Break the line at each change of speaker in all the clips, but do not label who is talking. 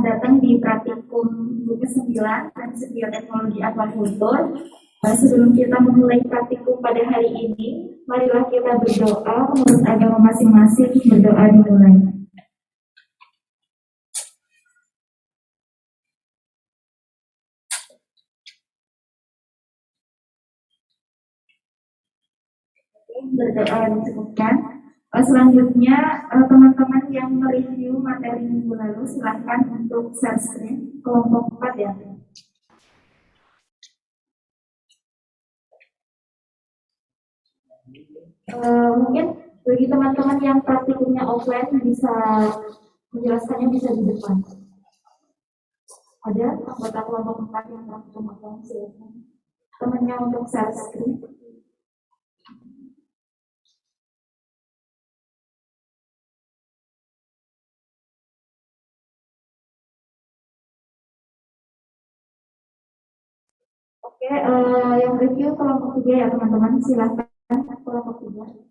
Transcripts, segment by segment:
datang di praktikum ke-9 Prinsip Bioteknologi Aquaculture. Sebelum kita memulai praktikum pada hari ini, marilah kita berdoa menurut agama masing-masing. Berdoa dimulai. Berdoa disebutkan. Selanjutnya teman-teman yang mereview materi minggu lalu silahkan untuk share screen kelompok 4 ya. Mungkin bagi teman-teman yang praktikumnya offline bisa menjelaskannya bisa di depan. Ada anggota kelompok 4 yang praktikum offline silahkan. Temannya untuk share screen. Oke, yang review kelompok 3 ya teman-teman, silahkan kelompok 3.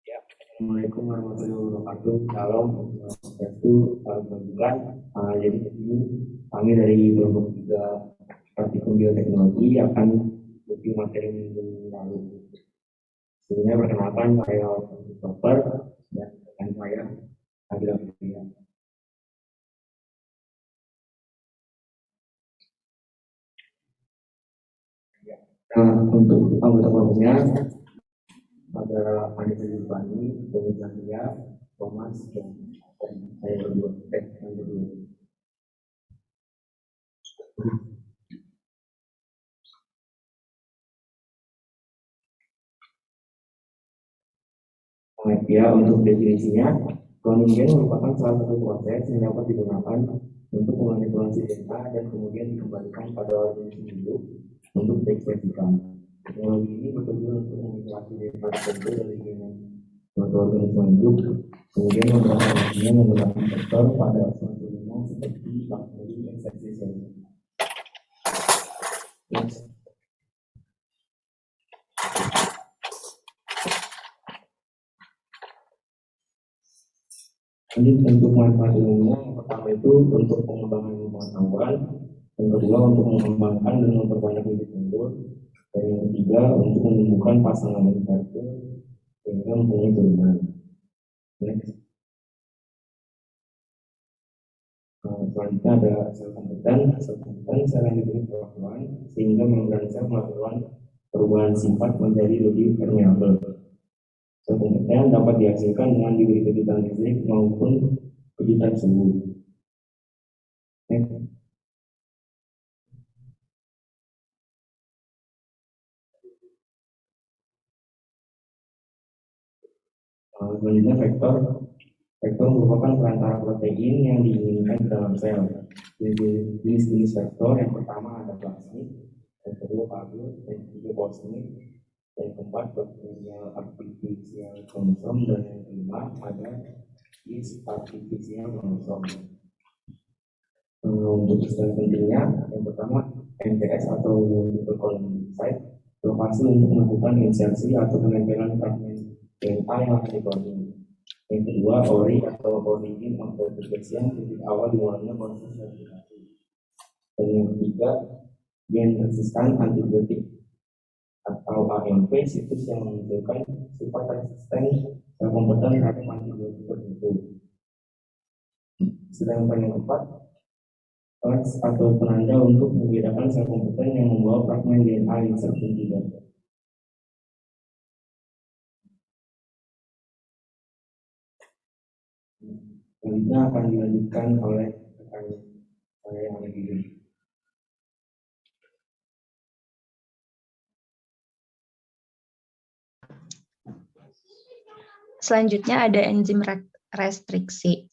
Ya, Assalamualaikum warahmatullahi wabarakatuh. Salam, itu kebetulan. Jadi ini kami dari kelompok 3 praktikum bioteknologi akan review materi minggu lalu. Sebelumnya perkenalkan saya Dokter dan rekan saya Adila Fitria. Untuk anggota kelompoknya ada Anissa Yusbani, Tommy Zahia, Thomas, dan saya berdua. Ya, untuk definisinya, cloning merupakan salah satu proses yang dapat digunakan untuk memanipulasi data dan kemudian dikembalikan pada organisme hidup untuk diekspresikan. Teknologi ini bertujuan untuk memanipulasi data tertentu dari genom suatu organisme hidup, kemudian memperolehnya menggunakan vektor pada suatu genom seperti bakteri infeksi sel. Ini untuk manfaat umumnya, yang pertama itu untuk pengembangan pengetahuan, yang kedua untuk mengembangkan dan memperbanyak bibit unggul, dan yang ketiga untuk menumbuhkan pasangan invertil sehingga mempunyai turunan. Next. Selanjutnya ada sel kompeten. Sel yang diberi perlakuan sehingga membran sel melakukan perubahan sifat menjadi lebih permeabel. Sel kompeten dapat dihasilkan dengan diberi kejutan listrik maupun kejutan suhu. Selanjutnya vektor merupakan perantara protein yang diinginkan dalam sel. Jenis-jenis vektor yang pertama ada plasmid, yang kedua phagoid, yang ketiga plasmid, yang keempat bakterial artificial kromosom, dan yang kelima ada is artificial kromosom. Untuk istilah pentingnya, yang pertama MTS atau multiple colony site berfungsi untuk melakukan insersi atau penempelan fragmen DNA yang akan dikloning. Yang kedua, ORI atau origin of replication, titik awal dimulainya proses replikasi. Dan yang ketiga, gen resistan antibiotik atau AMP, situs yang menunjukkan sifat resisten dan kompeten terhadap antibiotik tertentu. Sedangkan yang keempat, flags atau penanda untuk membedakan sel kompeten yang membawa fragmen DNA insert dan tidak. Selanjutnya akan dilanjutkan oleh rekan saya yang ada di sini.
Selanjutnya ada enzim restriksi.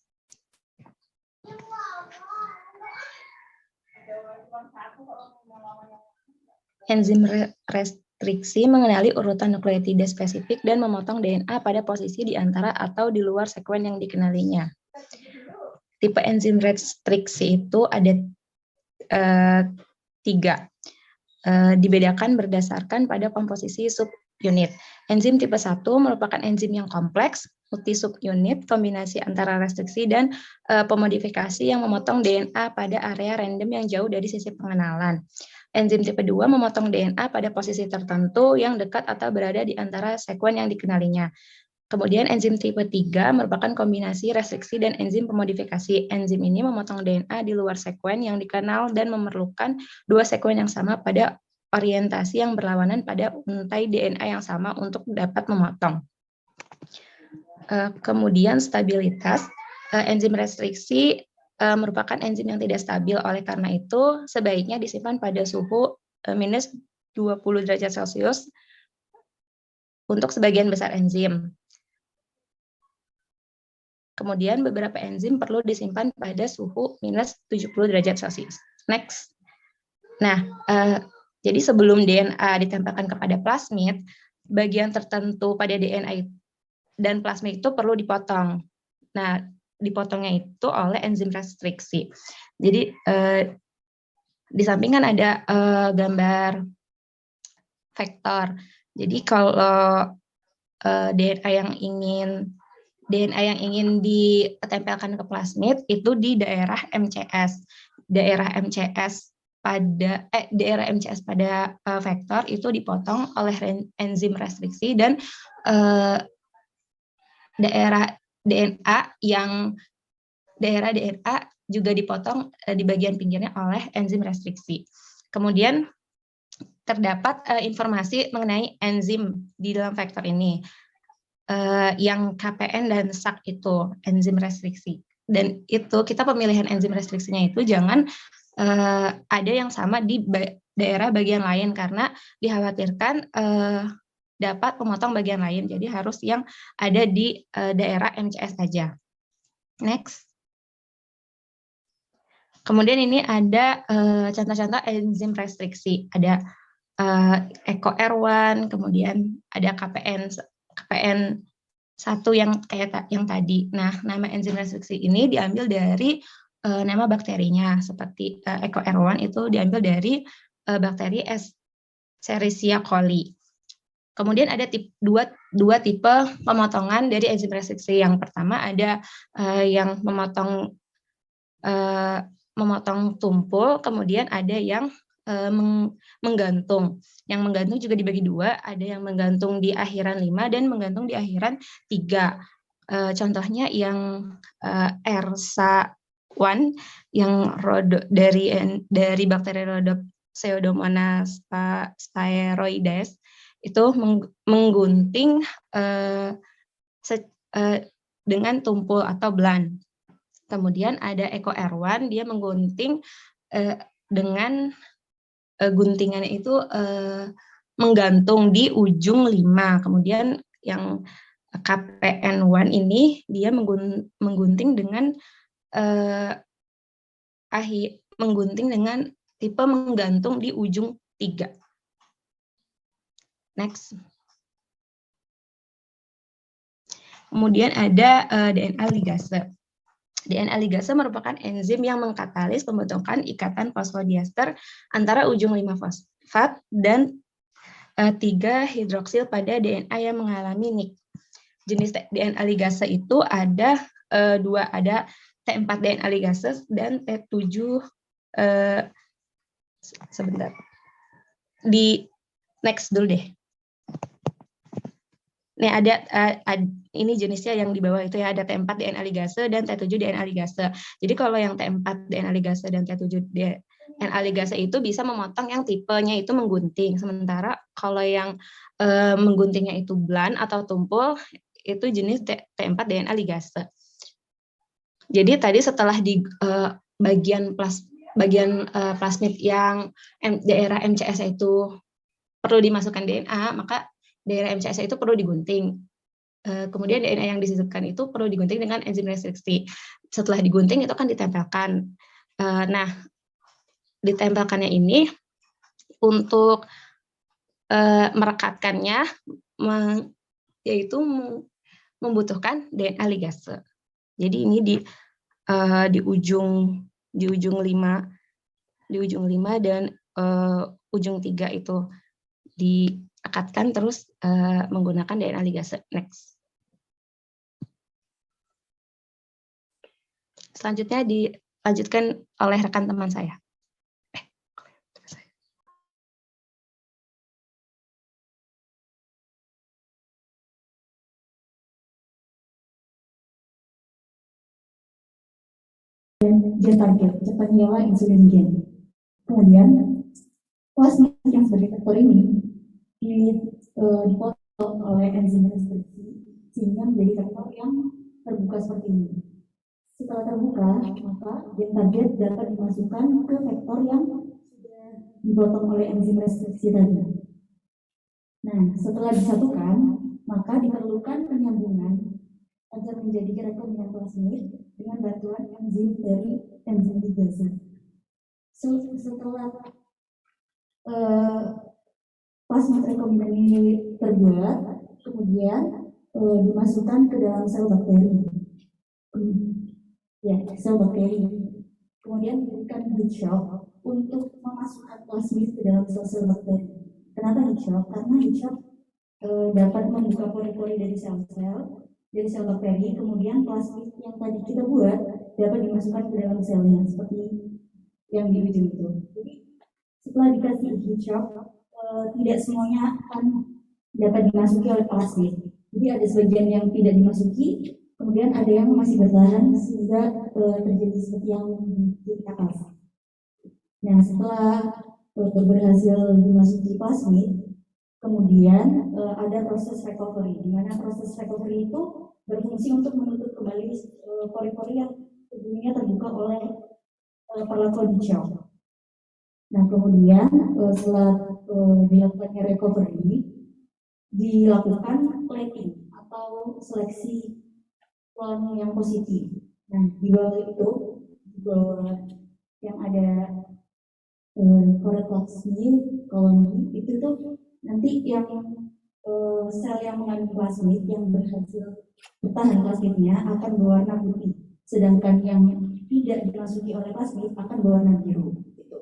Enzim restriksi mengenali urutan nukleotida spesifik dan memotong DNA pada posisi di antara atau di luar sekuen yang dikenalinya. Tipe enzim restriksi itu ada 3. Dibedakan berdasarkan pada komposisi subunit. Enzim tipe 1 merupakan enzim yang kompleks, multi subunit, kombinasi antara restriksi dan pemodifikasi yang memotong DNA pada area random yang jauh dari sisi pengenalan. Enzim tipe 2 memotong DNA pada posisi tertentu yang dekat atau berada di antara sekuen yang dikenalinya. Kemudian enzim tipe 3 merupakan kombinasi restriksi dan enzim pemodifikasi. Enzim ini memotong DNA di luar sekuen yang dikenal dan memerlukan 2 sekuen yang sama pada orientasi yang berlawanan pada untai DNA yang sama untuk dapat memotong. Kemudian stabilitas. Enzim restriksi merupakan enzim yang tidak stabil, oleh karena itu sebaiknya disimpan pada suhu minus 20 derajat Celcius untuk sebagian besar enzim. Kemudian beberapa enzim perlu disimpan pada suhu minus 70 derajat Celcius. Next. Nah, jadi sebelum DNA ditempelkan kepada plasmid, bagian tertentu pada DNA dan plasmid itu perlu dipotong. Nah, dipotongnya itu oleh enzim restriksi. Jadi di samping kan ada gambar vektor. Jadi kalau DNA yang ingin ditempelkan ke plasmid itu di daerah MCS. Daerah MCS pada vektor itu dipotong oleh enzim restriksi, dan daerah DNA juga dipotong di bagian pinggirnya oleh enzim restriksi. Kemudian terdapat informasi mengenai enzim di dalam vektor ini, yang KPN dan SAK itu enzim restriksi. Dan itu kita pemilihan enzim restriksinya itu jangan ada yang sama di daerah bagian lain, karena dikhawatirkan dapat memotong bagian lain. Jadi harus yang ada di daerah MCS saja. Next. Kemudian ini ada contoh-contoh enzim restriksi. Ada EcoR1, kemudian ada KPN 1 yang kayak yang tadi. Nah, nama enzim restriksi ini diambil dari nama bakterinya. Seperti EcoR1 itu diambil dari bakteri Escherichia coli. Kemudian ada dua tipe pemotongan dari enzim restriksi. Yang pertama ada yang memotong tumpul, kemudian ada yang menggantung. Yang menggantung juga dibagi 2, ada yang menggantung di akhiran 5 dan menggantung di akhiran 3. Contohnya yang ERSA1 yang dari bakteri Pseudomonas staphyloides itu menggunting dengan tumpul atau belan. Kemudian ada EcoR1, dia menggunting dengan guntingannya itu menggantung di ujung 5. Kemudian yang KPN1 ini dia menggunting dengan tipe menggantung di ujung 3. Next. Kemudian ada DNA ligase. DNA ligase merupakan enzim yang mengkatalis pembentukan ikatan fosfodiester antara ujung 5-fosfat dan 3-hidroksil pada DNA yang mengalami NIK. jenis DNA ligase itu ada dua, ada T4 DNA ligase dan T7 sebentar. Di next dulu deh. Nih ada ini jenisnya yang di bawah itu ya, ada T4 DNA ligase dan T7 DNA ligase. Jadi kalau yang T4 DNA ligase dan T7 DNA ligase itu bisa memotong yang tipenya itu menggunting. Sementara kalau yang mengguntingnya itu blunt atau tumpul itu jenis T4 DNA ligase. Jadi tadi setelah di bagian plasmid yang daerah MCS itu perlu dimasukkan DNA, maka daerah MCS itu perlu digunting. Kemudian DNA yang disisipkan itu perlu digunting dengan enzim restriksi. Setelah digunting itu akan ditempelkan. Nah, ditempelkannya ini untuk merekatkannya yaitu membutuhkan DNA ligase. Jadi ini di ujung 5 dan ujung 3 itu diakatkan terus menggunakan DNA ligase. Next. Selanjutnya dilanjutkan oleh rekan teman saya.
Gen target, cepat nyala insulin gen. Kemudian plasmid yang sebagai faktor ini dipotong oleh enzim restriksi sehingga menjadi faktor yang terbuka seperti ini. Setelah terbuka, maka gen target dapat dimasukkan ke vektor yang sudah dipotong oleh enzim restriksi tadi. Nah, setelah disatukan, maka diperlukan penyambungan agar menjadi rekombinan plasmid dengan bantuan enzim dari enzim ligase. Setelah plasmid rekombinan ini terbuat, kemudian dimasukkan ke dalam sel bakteri. Ya, sel bakteri. Kemudian diberikan heat shock untuk memasukkan plasmid ke dalam sel-sel bakteri. Kenapa heat shock? Karena heat shock dapat membuka pori-pori dari sel bakteri, kemudian plasmid yang tadi kita buat dapat dimasukkan ke dalam selnya seperti yang di ujung itu. Jadi setelah dikasih heat shock, tidak semuanya akan dapat dimasuki oleh plasmid. Jadi ada sebagian yang tidak dimasuki, kemudian ada yang masih bertahan sehingga terjadi seperti yang kita kasih. Nah, setelah berhasil dimasuki plasmid, kemudian ada proses recovery, di mana proses recovery itu berfungsi untuk menutup kembali pori-pori yang sebelumnya terbuka oleh perlakuan heat shock. Nah, kemudian setelah dilakukannya recovery, dilakukan plating atau seleksi klon yang positif. Nah, di bawah itu, di bawah yang ada plasmid koloni itu tuh nanti yang sel yang mengandung plasmid yang berhasil bertahan plasmidnya akan berwarna putih, sedangkan yang tidak dimasuki oleh plasmid akan berwarna biru. Gitu.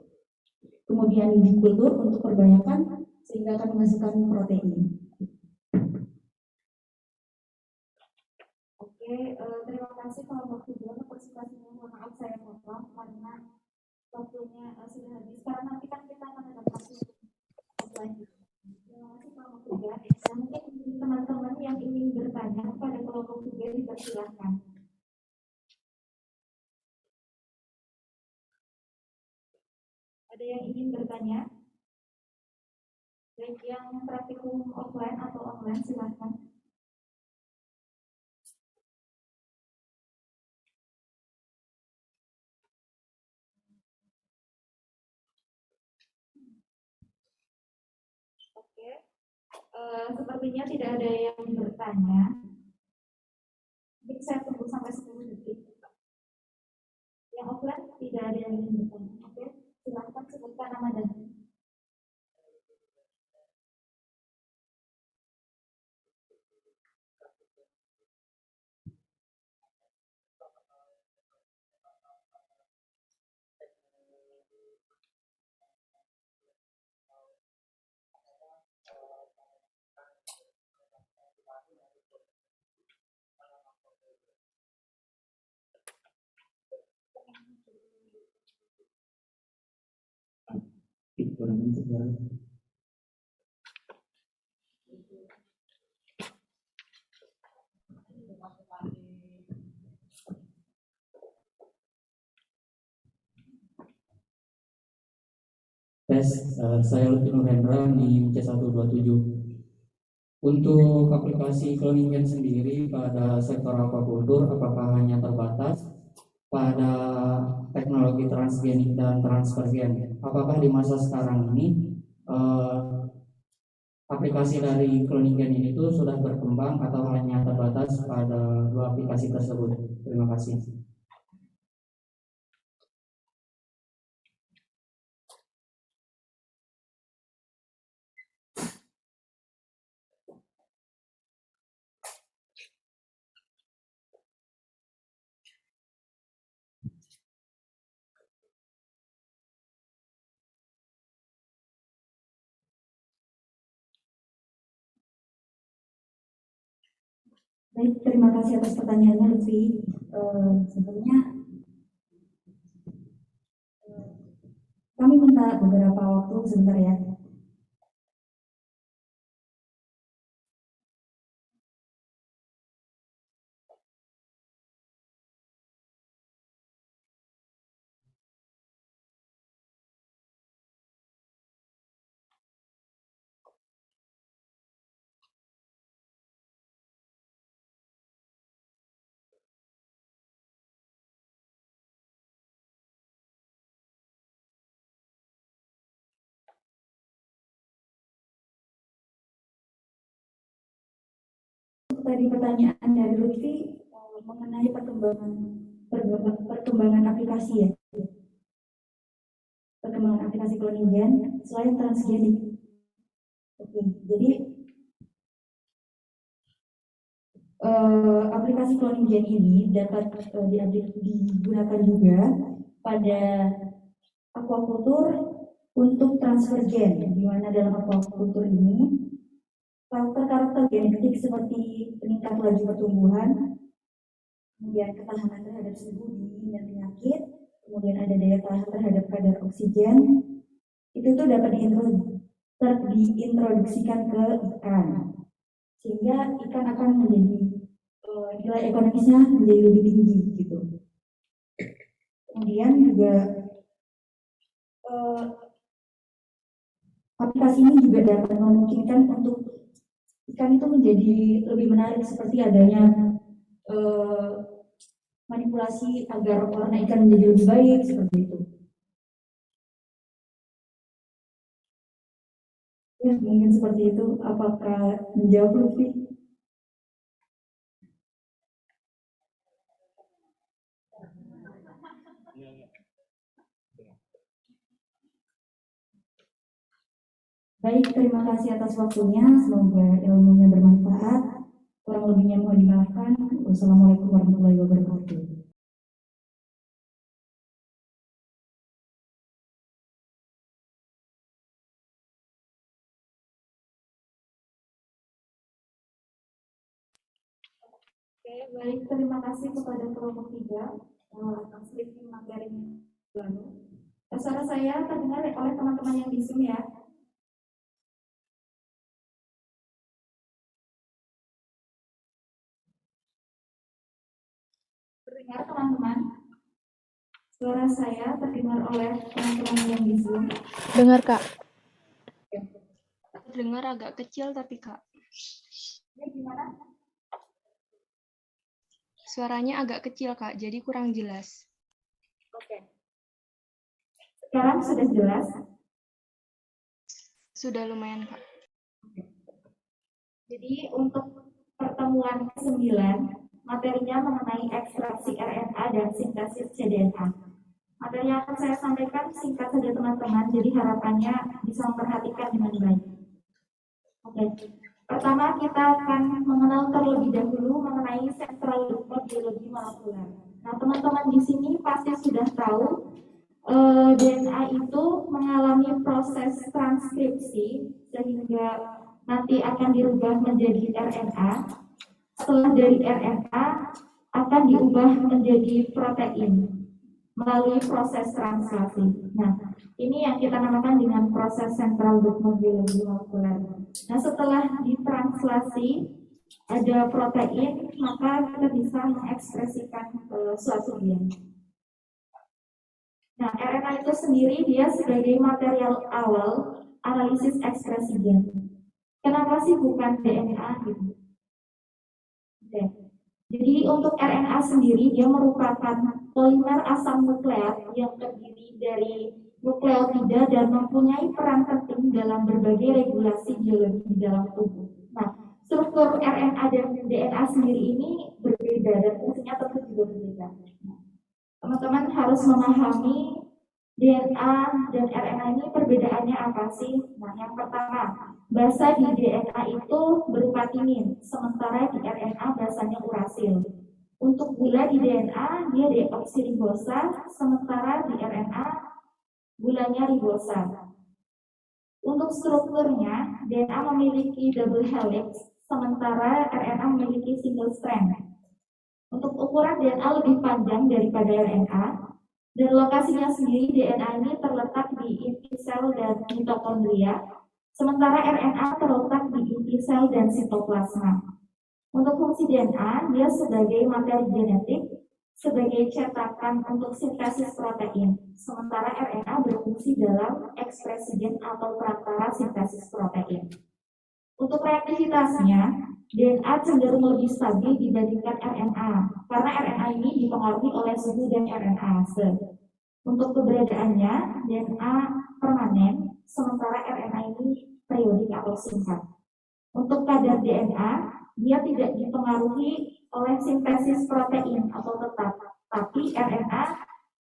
Kemudian dikultur untuk perbanyakan sehingga akan menghasilkan protein. Oke, terima kasih kalau waktu dulu presentasinya. Mohon maaf saya potong karena waktunya sudah habis. Karena nanti kan kita akan ada kasus offline. Terima kasih kelompok 3. Nah, mungkin teman-teman yang ingin bertanya pada kelompok 3 dipersilahkan. Ada yang ingin bertanya? Baik yang praktikum offline atau online silahkan. Oke. Sepertinya tidak ada yang bertanya. Mungkin saya tunggu sampai 10 detik. Yang offline tidak ada yang ingin bertanya. Oke, silahkan sebutkan nama dan.
Tes, saya Lutfi Nurhendra di C127. Untuk aplikasi cloning gen sendiri pada sektor aquaculture, apakah hanya terbatas pada teknologi transgenik dan transfer gen? Apakah di masa sekarang ini aplikasi dari cloning gen ini tuh sudah berkembang atau hanya terbatas pada dua aplikasi tersebut? Terima kasih.
Baik, terima kasih atas pertanyaannya, Lutfi. Sebenarnya kami minta beberapa waktu sebentar ya. Tadi pertanyaan dari Lutfi mengenai perkembangan aplikasi ya, perkembangan aplikasi cloning gen selain transgenik. Oke, jadi aplikasi cloning gen ini dapat digunakan juga pada aquaculture untuk transfer gen, di mana dalam aquaculture ini karakter-karakter genetik seperti peningkat laju pertumbuhan, kemudian ketahanan terhadap suhu dingin dan penyakit, kemudian ada daya tahan terhadap kadar oksigen, itu tuh dapat diintroduksikan ke ikan, sehingga ikan akan menjadi nilai ekonomisnya menjadi lebih tinggi gitu. Kemudian juga aplikasi ini juga dapat memungkinkan untuk ikan itu menjadi lebih menarik, seperti adanya manipulasi agar warna ikan menjadi lebih baik, seperti itu. Ya, mungkin seperti itu. Apakah menjawab, Lutfi? Baik, terima kasih atas waktunya. Semoga ilmunya bermanfaat. Kurang lebihnya mohon dimaafkan. Wassalamualaikum warahmatullahi wabarakatuh.
Oke, baik. Terima kasih kepada kelompok 3 atas briefing materi baru. Suara saya terdengar oleh teman-teman yang di Zoom ya. Terdengar teman-teman? Suara saya terdengar oleh teman-teman yang di Zoom.
Dengar, Kak. Dengar agak kecil tapi, Kak.
Ya, gimana?
Suaranya agak kecil, Kak, jadi kurang jelas.
Oke. Sekarang sudah jelas?
Sudah lumayan, Kak.
Jadi untuk pertemuan ke-9, materinya mengenai ekstraksi RNA dan sintesis cDNA. Materi yang akan saya sampaikan singkat saja teman-teman, jadi harapannya bisa memperhatikan dengan baik. Oke. Pertama kita akan mengenal terlebih dahulu mengenai sentral loop biologi molekuler. Nah teman-teman di sini pasti sudah tahu DNA itu mengalami proses transkripsi sehingga nanti akan dirubah menjadi RNA. Setelah dari RNA akan diubah menjadi protein. melalui proses translasi. Nah, ini yang kita namakan dengan proses sentral dogma biologi molekuler. Nah, setelah ditranslasi ada protein, maka kita bisa mengekspresikan suatu gen. Nah, RNA itu sendiri dia sebagai material awal analisis ekspresi gen. Kenapa sih bukan DNA gitu? Oke. Jadi untuk RNA sendiri dia merupakan polimer asam nukleat yang terdiri dari nukleotida dan mempunyai peran penting dalam berbagai regulasi biologi di dalam tubuh. Nah, struktur RNA dan DNA sendiri ini berbeda dan fungsinya tentu juga berbeda. Teman-teman harus memahami DNA dan RNA ini perbedaannya apa sih? Nah, yang pertama, basa di DNA itu berupa timin, sementara di RNA basanya urasil. Untuk gula di DNA, dia deoksiribosa, sementara di RNA gulanya ribosa. Untuk strukturnya, DNA memiliki double helix, sementara RNA memiliki single strand. Untuk ukuran DNA lebih panjang daripada RNA, dan lokasinya sendiri DNA ini terletak di inti sel dan mitokondria, sementara RNA terletak di inti sel dan sitoplasma. Untuk fungsi DNA, dia sebagai materi genetik, sebagai cetakan untuk sintesis protein, sementara RNA berfungsi dalam ekspresi gen atau perantara sintesis protein. Untuk reaktivitasnya, DNA cenderung lebih stabil dibandingkan RNA, karena RNA ini dipengaruhi oleh suhu dan RNase. Untuk keberadaannya, DNA permanen, sementara RNA ini periodik atau singkat. Untuk kadar DNA, dia tidak dipengaruhi oleh sintesis protein atau tetap, tapi RNA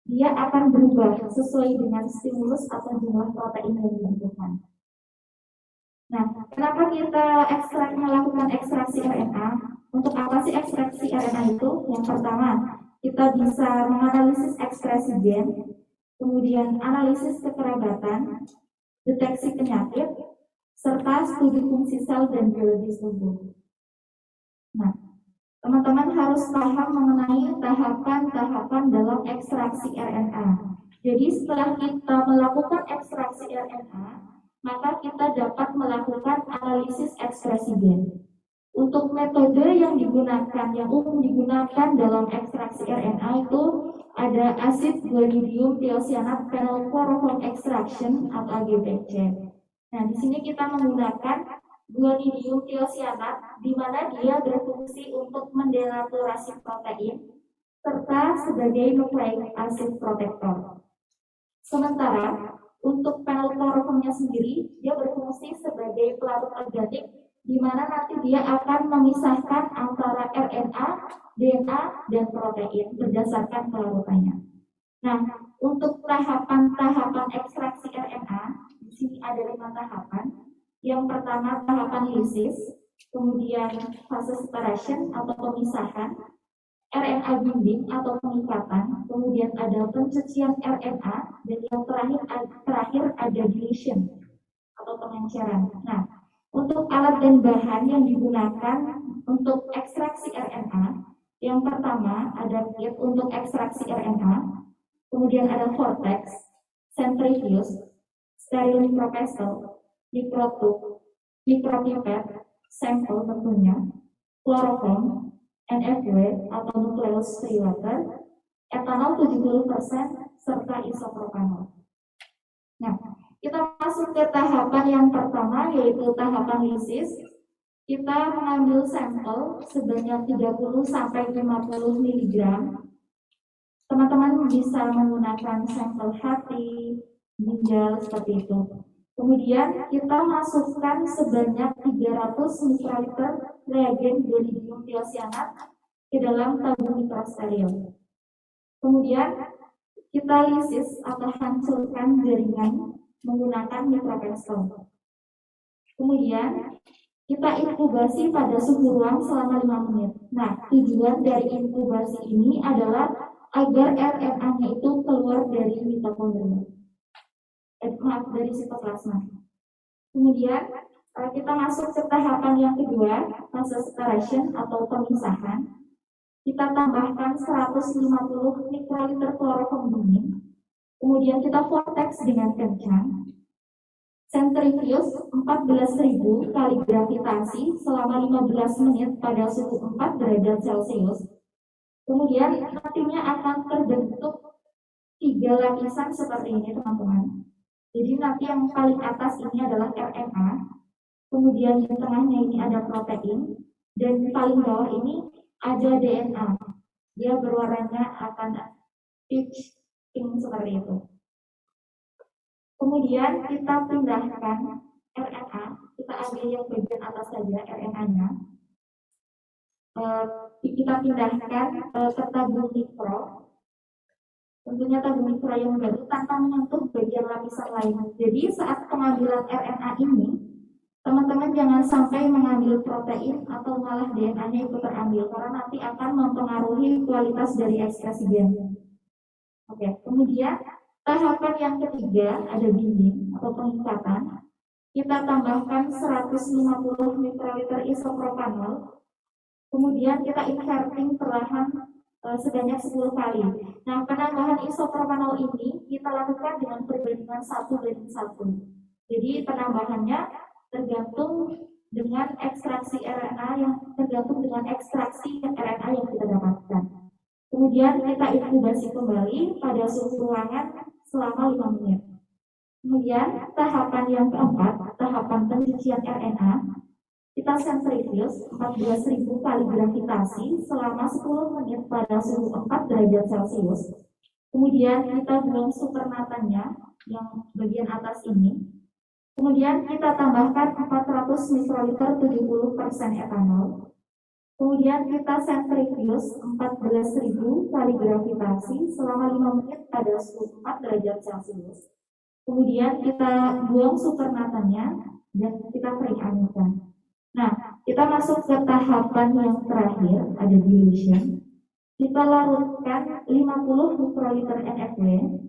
dia akan berubah sesuai dengan stimulus atau jumlah protein yang dibutuhkan. Nah, kenapa kita melakukan ekstraksi RNA? Untuk apa sih ekstraksi RNA itu? Yang pertama, kita bisa menganalisis ekspresi gen, kemudian analisis kekerabatan, deteksi penyakit, serta studi fungsi sel dan biologis tubuh. Nah, teman-teman harus paham mengenai tahapan-tahapan dalam ekstraksi RNA. Jadi setelah kita melakukan ekstraksi RNA, maka kita dapat melakukan analisis ekspresi gen. Untuk metode yang umum digunakan dalam ekstraksi RNA itu ada asid guanidium thiocyanate phenylchloroform extraction atau AGPC. Nah, di sini kita menggunakan guanidium thiocyanate di mana dia berfungsi untuk mendenaturasi protein serta sebagai nucleic acid protector. Sementara untuk phenylchloroformnya sendiri dia berfungsi sebagai pelarut organik di mana nanti dia akan memisahkan antara RNA, DNA, dan protein berdasarkan pelarutannya. Nah, untuk tahapan-tahapan ekstraksi RNA di sini ada 5 tahapan. Yang pertama tahapan lisis, kemudian fase separation atau pemisahan, RNA binding atau pengikatan, kemudian ada pencucian RNA, dan yang terakhir ada deletion atau pengenceran. Nah, untuk alat dan bahan yang digunakan untuk ekstraksi RNA, yang pertama ada kit untuk ekstraksi RNA, kemudian ada vortex, centrifuge, steril micropestle, mikrotube, mikropipet, sampel tentunya, kloroform, NFW atau nucleus sterilator, etanol 70%, serta isopropanol. Nah, kita masuk ke tahapan yang pertama yaitu tahapan lisis. Kita mengambil sampel sebanyak 30-50 mg. Teman-teman bisa menggunakan sampel hati, ginjal seperti itu. Kemudian kita masukkan sebanyak 300 mikroliter reagen guanidium thiocyanate ke dalam tabung mikrosteril. Kemudian kita lisis atau hancurkan jaringan menggunakan micropestle. Kemudian kita inkubasi pada suhu ruang selama 5 menit. Nah, tujuan dari inkubasi ini adalah agar RNA-nya itu keluar dari mitokondria. Dari sitoplasma. Kemudian kita masuk ke tahapan yang kedua, fase separation atau pemisahan. kita tambahkan 150 mikroliter kloroform dingin, kemudian kita vortex dengan kencang, sentrifuge 14.000 kali gravitasi selama 15 menit pada suhu 4 derajat Celcius. Kemudian nantinya akan terbentuk 3 lapisan seperti ini, teman-teman. Jadi nanti yang paling atas ini adalah RNA, kemudian di tengahnya ini ada protein, dan di paling bawah ini ada DNA. Dia berwarnanya akan peach pink seperti itu. Kemudian kita pindahkan RNA, kita ambil yang bagian atas saja RNA-nya. Kita pindahkan ke tabung mikro. Tentunya tabung mikro yang baru tanpa menyentuh bagian lapisan lain. Jadi saat pengambilan RNA ini, teman-teman jangan sampai mengambil protein atau malah DNA-nya ikut terambil, karena nanti akan mempengaruhi kualitas dari ekspresi gen. Oke, kemudian tahapan yang ketiga ada binding atau pengikatan. Kita tambahkan 150 mikroliter isopropanol. Kemudian kita inverting perlahan sebanyak 10 kali. Nah, penambahan isopropanol ini kita lakukan dengan perbandingan 1:1. Jadi penambahannya tergantung dengan ekstraksi RNA yang yang kita dapatkan. Kemudian kita inkubasi kembali pada suhu ruangan selama 5 menit. Kemudian tahapan yang keempat, tahapan pencucian RNA, kita sentrifuge 14.000 kali gravitasi selama 10 menit pada suhu 4 derajat Celcius. Kemudian kita buang supernatannya yang bagian atas ini. Kemudian kita tambahkan 400 mikroliter 70% etanol. Kemudian kita sentrifuge 14.000 kali gravitasi selama 5 menit pada suhu 4 derajat Celcius. Kemudian kita buang supernatannya dan kita keringkan. Nah, kita masuk ke tahapan yang terakhir, ada dilution. Kita larutkan 50 mikroliter NFW.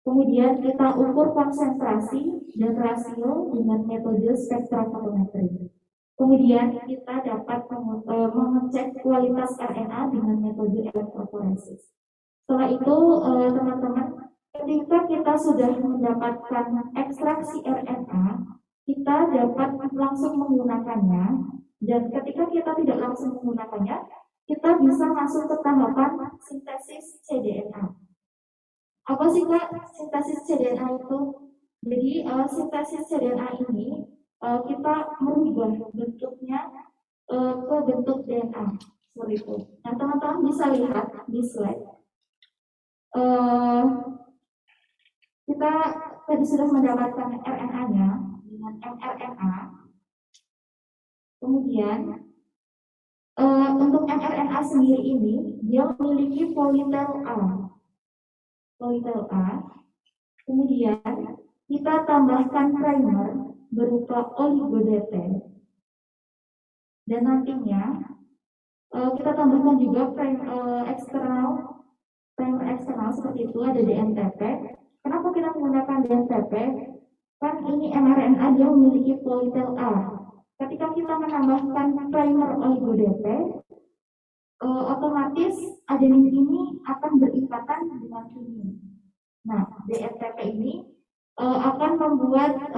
Kemudian kita ukur konsentrasi dan rasio dengan metode spektrofotometri. Kemudian kita dapat mengecek kualitas RNA dengan metode elektroforesis. Setelah itu, teman-teman, ketika kita sudah mendapatkan ekstraksi RNA, kita dapat langsung menggunakannya. Dan ketika kita tidak langsung menggunakannya, kita bisa masuk ke tahapan sintesis cDNA. Apa sih Kak sintesis cDNA itu? Jadi sintesis cDNA ini kita merubah bentuknya ke bentuk DNA seperti itu. Nah, teman-teman bisa lihat di slide. Kita tadi sudah mendapatkan RNA-nya dengan mRNA. Kemudian untuk mRNA sendiri ini dia memiliki politel A. Kemudian kita tambahkan primer berupa oligodete, dan nantinya kita tambahkan juga primer eksternal seperti itu, ada DNTP. Kenapa kita menggunakan DNTP? Kan ini mRNA dia memiliki politel A. Ketika kita menambahkan primer oligodete, otomatis adenin ini akan berikatan dengan ini. Nah, DNTP ini akan membuat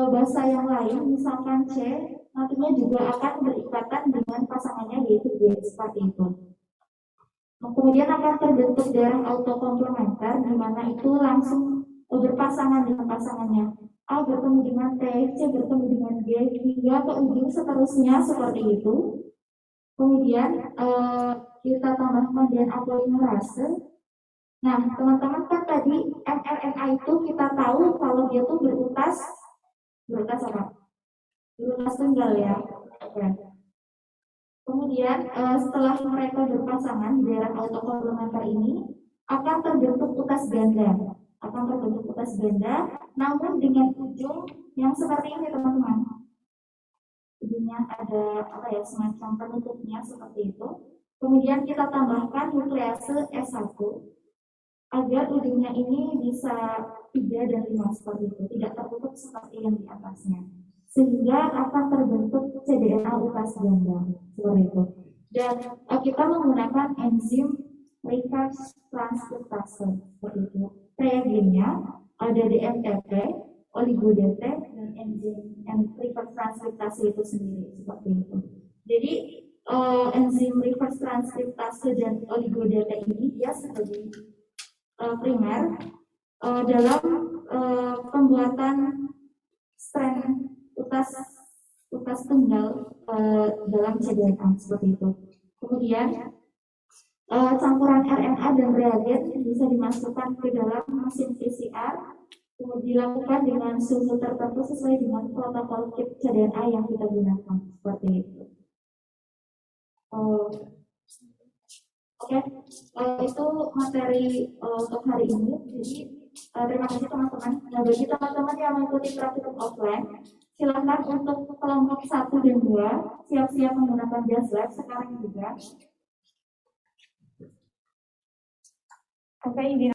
basa yang lain, misalkan C, nantinya juga akan berikatan dengan pasangannya yaitu G, seperti itu. Kemudian akan terbentuk darah autokomplementer, di mana itu langsung berpasangan dengan pasangannya. A bertemu dengan T, C bertemu dengan G, hingga ke ujung seterusnya seperti itu. Kemudian kita tambahkan DNA polimerase. Nah, teman-teman kan tadi mRNA itu kita tahu kalau dia tuh berutas apa? Berutas tunggal ya. Oke. Kemudian setelah mereka berpasangan di daerah autokomplementer ini akan terbentuk utas ganda, namun dengan ujung yang seperti ini, teman-teman. Ujungnya ada semacam penutupnya seperti itu. Kemudian kita tambahkan nuklease S1 agar ujungnya ini bisa 3 dan 5 seperti itu, tidak tertutup seperti yang di atasnya, sehingga akan terbentuk cDNA utas ganda seperti itu. Dan kita menggunakan enzim reverse transkriptase seperti itu. Reagennya ada DMPT, oligo-DT, dan enzim reverse transkriptase itu sendiri seperti itu. Jadi enzim reverse transkriptase dan oligo-DT ini dia sebagai primer dalam pembuatan strand utas tunggal dalam cDNA seperti itu. Kemudian campuran RNA dan reagen bisa dimasukkan ke dalam mesin PCR, kemudian dilakukan dengan suhu tertentu sesuai dengan protokol kit cDNA yang kita gunakan seperti itu. Oke, itu materi untuk hari ini. Jadi terima kasih teman-teman. Nah, bagi teman-teman yang mengikuti praktikum offline, silakan untuk kelompok 1 dan 2 siap-siap menggunakan Just Lab sekarang juga.
Oke, izin